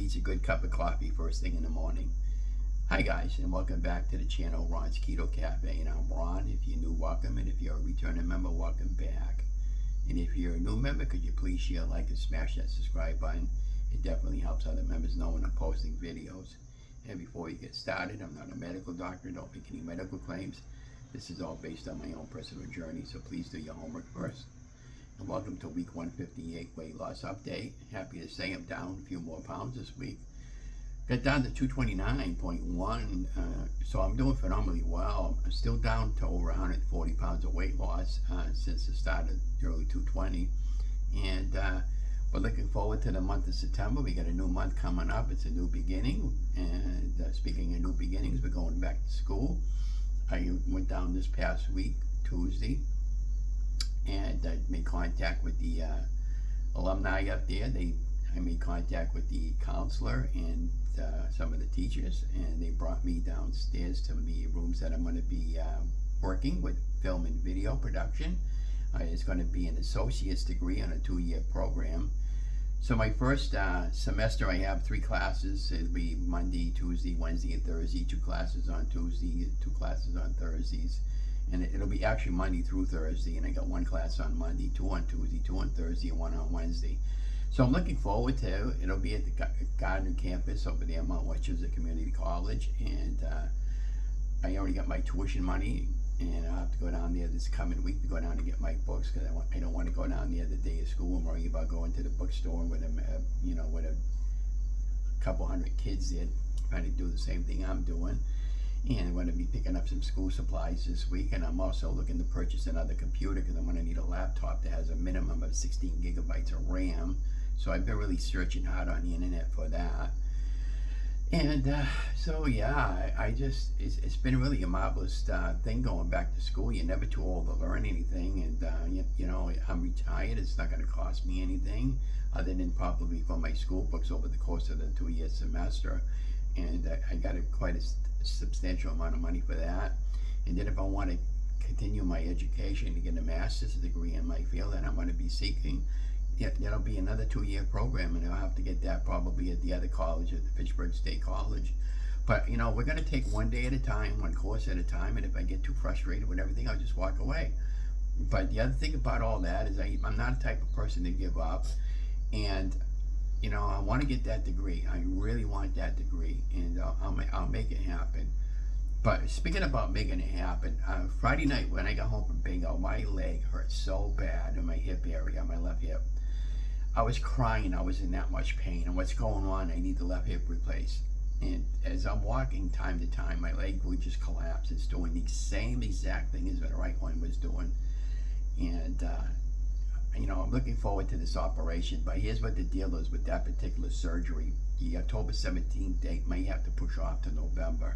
needs a good cup of coffee first thing in the morning. Hi guys, and welcome back to the channel, Ron's Keto Cafe. And I'm Ron. If you're new, welcome, and if you're a returning member, welcome back. And if you're a new member, could you please share, like, and smash that subscribe button? It definitely helps other members know when I'm posting videos. And before you get started, I'm not a medical doctor, don't make any medical claims. This is all based on my own personal journey, so please do your homework first. And welcome to week 158 weight loss update. Happy to say I'm down a few more pounds this week. Got down to 229.1, so I'm doing phenomenally well. I'm still down to over 140 pounds of weight loss since the start of early 220. And we're looking forward to the month of September. We got a new month coming up. It's a new beginning. And speaking of new beginnings, we're going back to school. I went down this past week, Tuesday, and I made contact with the alumni up there. I made contact with the counselor and some of the teachers, and they brought me downstairs to the rooms that I'm going to be working with film and video production. It's going to be an associate's degree on a 2-year program. So my first semester, I have 3 classes. It'll be Monday, Tuesday, Wednesday, and Thursday. 2 classes on Tuesday, 2 classes on Thursdays. And it'll be actually Monday through Thursday, and I got 1 class on Monday, 2 on Tuesday, 2 on Thursday, and 1 on Wednesday. So I'm looking forward to it. It'll be at the Gardner campus over there, Mount Westchester Community College, and I already got my tuition money, and I'll have to go down there this coming week to go down and get my books, because I don't want to go down there the day of school and worry about going to the bookstore with with a couple hundred kids there trying to do the same thing I'm doing. And I'm going to be picking up some school supplies this week, and I'm also looking to purchase another computer because I'm going to need a laptop that has a minimum of 16 gigabytes of RAM. So I've been really searching hard on the internet for that. And so yeah, it's been really a marvelous thing going back to school. You're never too old to learn anything, and you know, I'm retired. It's not going to cost me anything other than probably for my school books over the course of the 2-year semester. And I got quite a substantial amount of money for that. And then if I want to continue my education to get a master's degree in my field that I'm going to be seeking, that'll be another 2-year program, and I'll have to get that probably at the other college, at the Fitchburg State College. But you know, we're going to take one day at a time, one course at a time, and if I get too frustrated with everything, I'll just walk away. But the other thing about all that is I'm not the type of person to give up, and you know, I want to get that degree. I really want that degree, and I'll make it happen. But speaking about making it happen, Friday night when I got home from bingo, my leg hurt so bad in my hip area, my left hip. I was crying. I was in that much pain. And what's going on? I need the left hip replaced. And as I'm walking time to time, my leg would just collapse. It's doing the same exact thing as the right one was doing. And you know, I'm looking forward to this operation, but here's what the deal is with that particular surgery. The October 17th date may have to push off to November,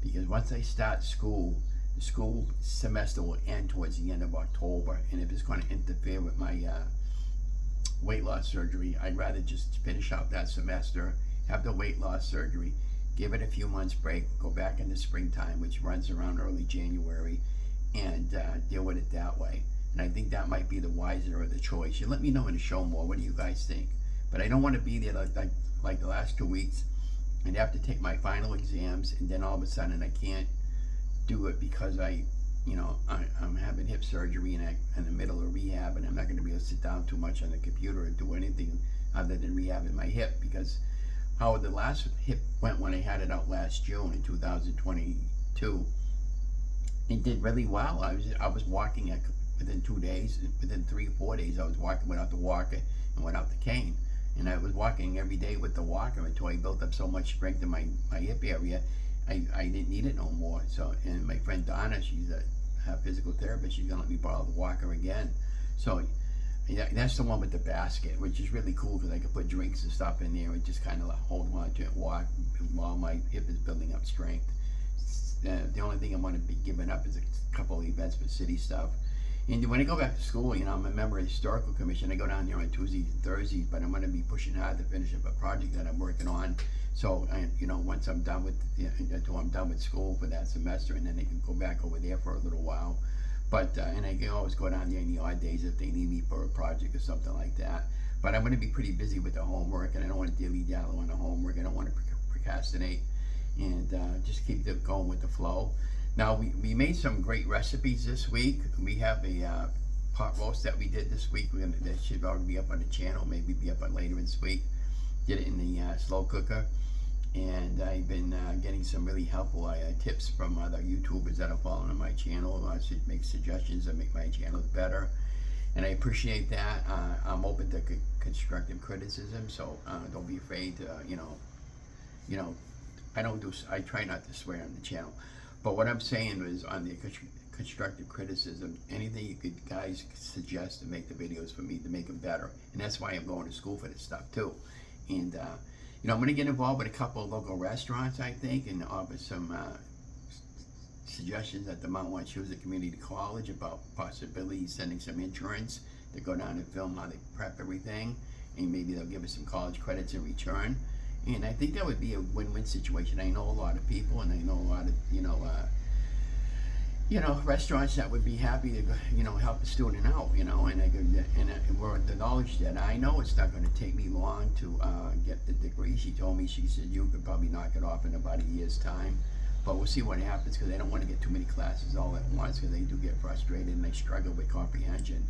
because once I start school, the school semester will end towards the end of October, and if it's going to interfere with my weight loss surgery, I'd rather just finish out that semester, have the weight loss surgery, give it a few months break, go back in the springtime, which runs around early January, and deal with it that way. And I think that might be the wiser of the choice. You let me know in the show more. What do you guys think? But I don't want to be there like the last 2 weeks and have to take my final exams, and then all of a sudden I can't do it because I'm having hip surgery and I'm in the middle of rehab, and I'm not going to be able to sit down too much on the computer and do anything other than rehabbing my hip, because how the last hip went when I had it out last June in 2022, it did really well. I was walking within 2 days, within 3 or 4 days, I was walking without the walker and without the cane. And I was walking every day with the walker until I built up so much strength in my hip area, I didn't need it no more. So, and my friend Donna, she's a physical therapist, she's gonna let me borrow the walker again. So that's the one with the basket, which is really cool because I can put drinks and stuff in there and just kind of hold on to it, walk while my hip is building up strength. The only thing I'm going to be giving up is a couple of events for city stuff. And when I go back to school, you know, I'm a member of the Historical Commission. I go down there on Tuesdays and Thursdays, but I'm going to be pushing hard to finish up a project that I'm working on. So, you know, once I'm done with, until I'm done with school for that semester, and then I can go back over there for a little while. But, and I can always go down there in the odd days if they need me for a project or something like that. but I'm going to be pretty busy with the homework, and I don't want to dilly-dally on the homework. I don't want to procrastinate, and just keep it going with the flow. Now, we made some great recipes this week. We have a pot roast that we did this week. That should already be up on the channel, maybe be up on later this week. Did it in the slow cooker, and I've been getting some really helpful tips from other YouTubers that are following on my channel. To make suggestions that make my channel better, and I appreciate that. I'm open to constructive criticism, so don't be afraid to, I try not to swear on the channel, but what I'm saying is on the constructive criticism, anything you guys suggest to make the videos for me to make them better, and that's why I'm going to school for this stuff too. And I'm going to get involved with a couple of local restaurants, I think, and offer some suggestions at the Mount Wachusett Community College about possibilities sending some interns to go down and film how they prep everything, and maybe they'll give us some college credits in return. And I think that would be a win-win situation. I know a lot of people, and I know a lot of restaurants that would be happy to help a student out, and we're the knowledge that I know it's not going to take me long to get the degree. She said you could probably knock it off in about a year's time, but we'll see what happens, because I don't want to get too many classes all at once, because they do get frustrated and they struggle with comprehension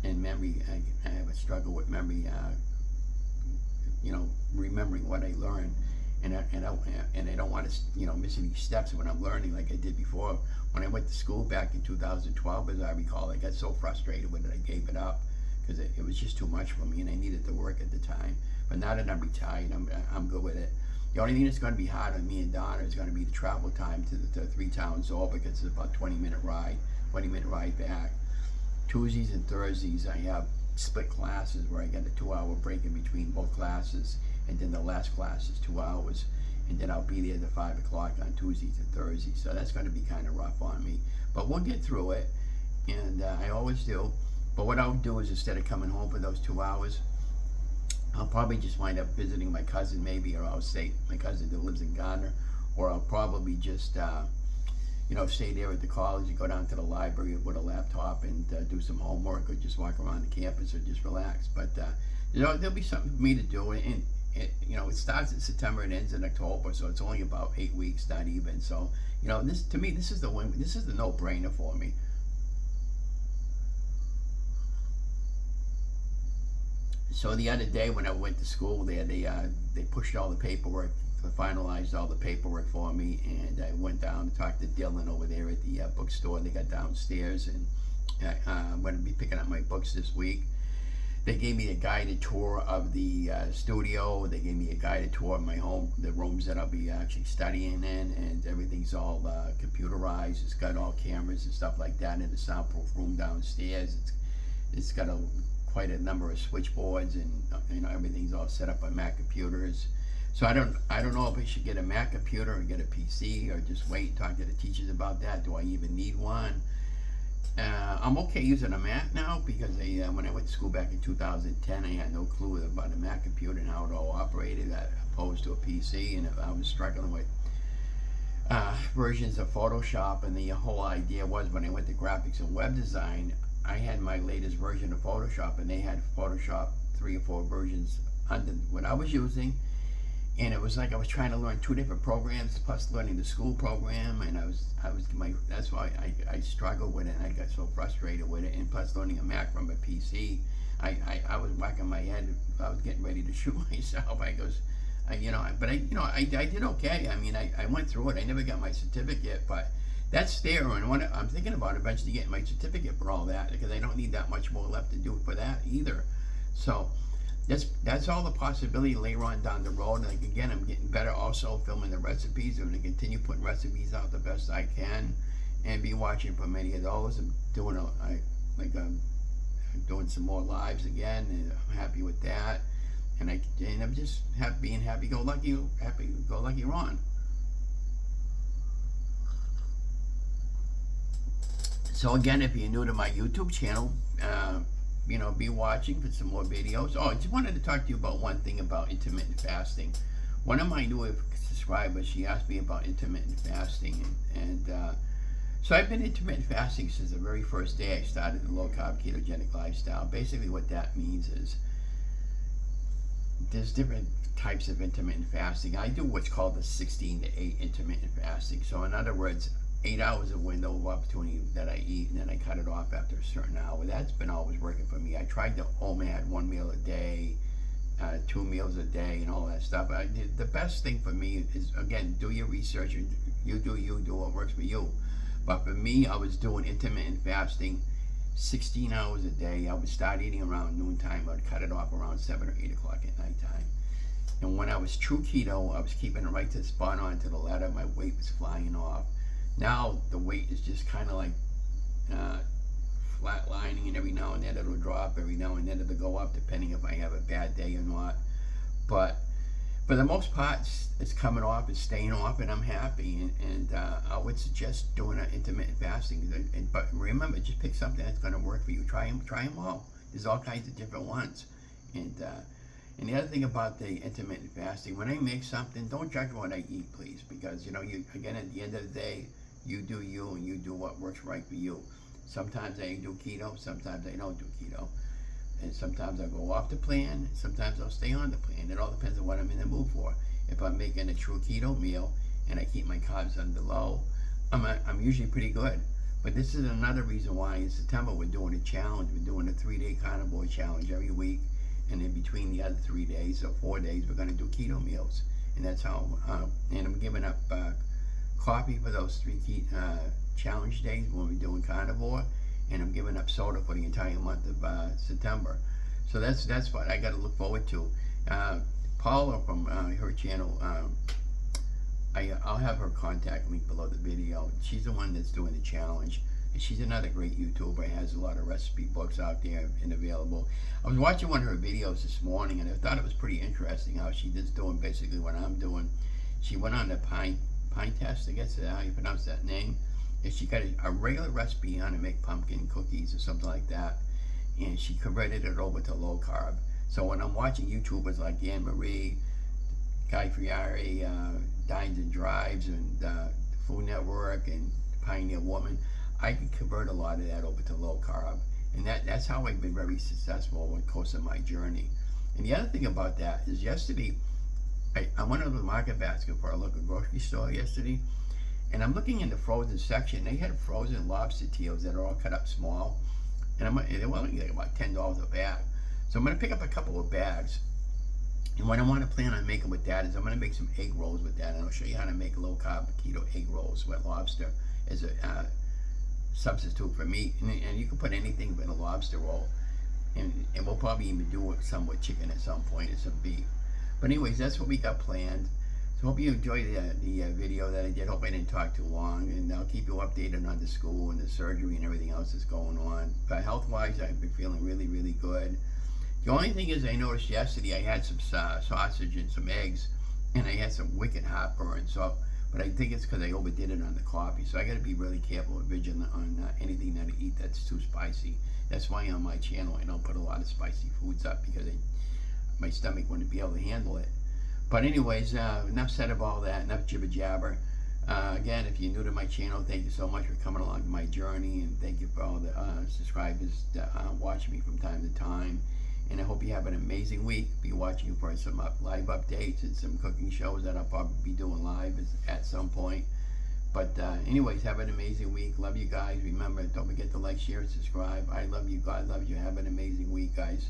and memory. I have a struggle with memory, remembering what I learned, and I don't want to miss any steps when I'm learning, like I did before. When I went to school back in 2012, as I recall, I got so frustrated with it, I gave it up, because it was just too much for me, and I needed to work at the time. But now that I'm retired, I'm good with it. The only thing that's going to be hard on me and Donna is going to be the travel time to the 3 towns over, because it's about 20-minute ride back. Tuesdays and Thursdays, I have split classes where I get a 2-hour break in between both classes, and then the last class is 2 hours, and then I'll be there at 5 o'clock on Tuesdays and Thursdays. So that's going to be kind of rough on me, but we'll get through it, and I always do. But what I'll do is, instead of coming home for those 2 hours, I'll probably just wind up visiting my cousin, maybe, or I'll stay, my cousin that lives in Gardner, or I'll probably just stay there at the college and go down to the library with a laptop and do some homework, or just walk around the campus, or just relax. But there'll be something for me to do, and it starts in September and ends in October, so it's only about 8 weeks, not even. So this, to me, this is the win. This is the no-brainer for me. So the other day when I went to school there, they pushed all the paperwork, finalized all the paperwork for me, and I went down and talked to Dylan over there at the bookstore they got downstairs, and I'm going to be picking up my books this week. They gave me a guided tour of the studio. They gave me a guided tour of my home, the rooms that I'll be actually studying in, and everything's all computerized. It's got all cameras and stuff like that in the soundproof room downstairs. It's got quite a number of switchboards, and everything's all set up on Mac computers. So I don't know if I should get a Mac computer or get a PC, or just wait and talk to the teachers about that. Do I even need one? I'm okay using a Mac now, because when I went to school back in 2010, I had no clue about a Mac computer and how it all operated, as opposed to a PC, and I was struggling with versions of Photoshop. And the whole idea was, when I went to graphics and web design, I had my latest version of Photoshop, and they had Photoshop 3 or 4 versions under what I was using. And it was like I was trying to learn 2 different programs, plus learning the school program, and that's why I struggled with it, and I got so frustrated with it. And plus learning a Mac from a PC, I was whacking my head. I was getting ready to shoot myself. I did okay. I mean, I went through it. I never got my certificate, but that's there, and I'm thinking about eventually getting my certificate for all that, because I don't need that much more left to do for that either. So that's all the possibility later on down the road. And like, again, I'm getting better also filming the recipes. I'm going to continue putting recipes out the best I can, and be watching for many of those. I'm doing I'm doing some more lives again, and I'm happy with that. And I'm just being happy-go-lucky Ron. So again, if you're new to my YouTube channel, be watching for some more videos. Oh, I just wanted to talk to you about one thing about intermittent fasting. One of my new subscribers, she asked me about intermittent fasting, and so I've been intermittent fasting since the very first day I started the low-carb ketogenic lifestyle. Basically what that means is, there's different types of intermittent fasting. I do what's called the 16 to 8 intermittent fasting. So in other words, 8 hours of window of opportunity that I eat, and then I cut it off after a certain hour. That's been always working for me. I tried the OMAD, 1 meal a day, 2 meals a day, and all that stuff. The best thing for me is, again, do your research. You do what works for you. But for me, I was doing intermittent fasting 16 hours a day. I would start eating around noontime. I'd cut it off around 7 or 8 o'clock at nighttime. And when I was true keto, I was keeping it right to the spot on to the letter. My weight was flying off. Now the weight is just kind of like flatlining, and every now and then it'll drop, every now and then it'll go up, depending if I have a bad day or not. But for the most part, it's coming off, it's staying off, and I'm happy. And I would suggest doing an intermittent fasting. But remember, just pick something that's going to work for you. Try them all. There's all kinds of different ones. And the other thing about the intermittent fasting, when I make something, don't judge what I eat, please, because again, at the end of the day, you do you, and you do what works right for you. Sometimes I do keto, sometimes I don't do keto. And sometimes I'll go off the plan, and sometimes I'll stay on the plan. It all depends on what I'm in the mood for. If I'm making a true keto meal and I keep my carbs under low, I'm usually pretty good. But this is another reason why in September we're doing a challenge. We're doing a 3-day carnivore challenge every week. And in between the other 3 days or 4 days, we're going to do keto meals. And that's how, and I'm giving up coffee for those 3 challenge days when we're doing carnivore, and I'm giving up soda for the entire month of September. So that's what I got to look forward to. Paula from her channel, I'll have her contact link below the video. She's the one that's doing the challenge, and she's another great YouTuber. Has a lot of recipe books out there and available. I was watching one of her videos this morning, and I thought it was pretty interesting how she is doing basically what I'm doing. She went on the pine test, I guess is how you pronounce that name. And she got a regular recipe on to make pumpkin cookies or something like that, and she converted it over to low carb. So when I'm watching YouTubers like Anne Marie, Guy Fieri, Dines and Drives, and Food Network, and Pioneer Woman, I can convert a lot of that over to low carb. And that's how I've been very successful over the course of my journey. And the other thing about that is yesterday, I went over to the market basket for a local grocery store yesterday, and I'm looking in the frozen section. They had frozen lobster tails that are all cut up small, and they were only like about $10 a bag. So I'm going to pick up a couple of bags, and what I want to plan on making with that is I'm going to make some egg rolls with that, and I'll show you how to make low-carb keto egg rolls with lobster as a substitute for meat. And you can put anything in a lobster roll, and we'll probably even do some with chicken at some point and some beef. But anyways, that's what we got planned. So hope you enjoyed the video that I did. Hope I didn't talk too long, and I'll keep you updated on the school and the surgery and everything else that's going on. But health-wise, I've been feeling really, really good. The only thing is, I noticed yesterday I had some sausage and some eggs, and I had some wicked heartburn. So, but I think it's because I overdid it on the coffee. So I got to be really careful and vigilant on anything that I eat that's too spicy. That's why on my channel I don't put a lot of spicy foods up, because my stomach wouldn't be able to handle it. But anyways, enough said of all that, enough jibber jabber. Again, if you're new to my channel, thank you so much for coming along my journey, and thank you for all the subscribers that watch me from time to time. And I hope you have an amazing week. Be watching for some live updates and some cooking shows that I'll probably be doing live at some point. But anyways, have an amazing week. Love you guys. Remember, don't forget to like, share, and subscribe. I love you. God loves you. Have an amazing week, guys.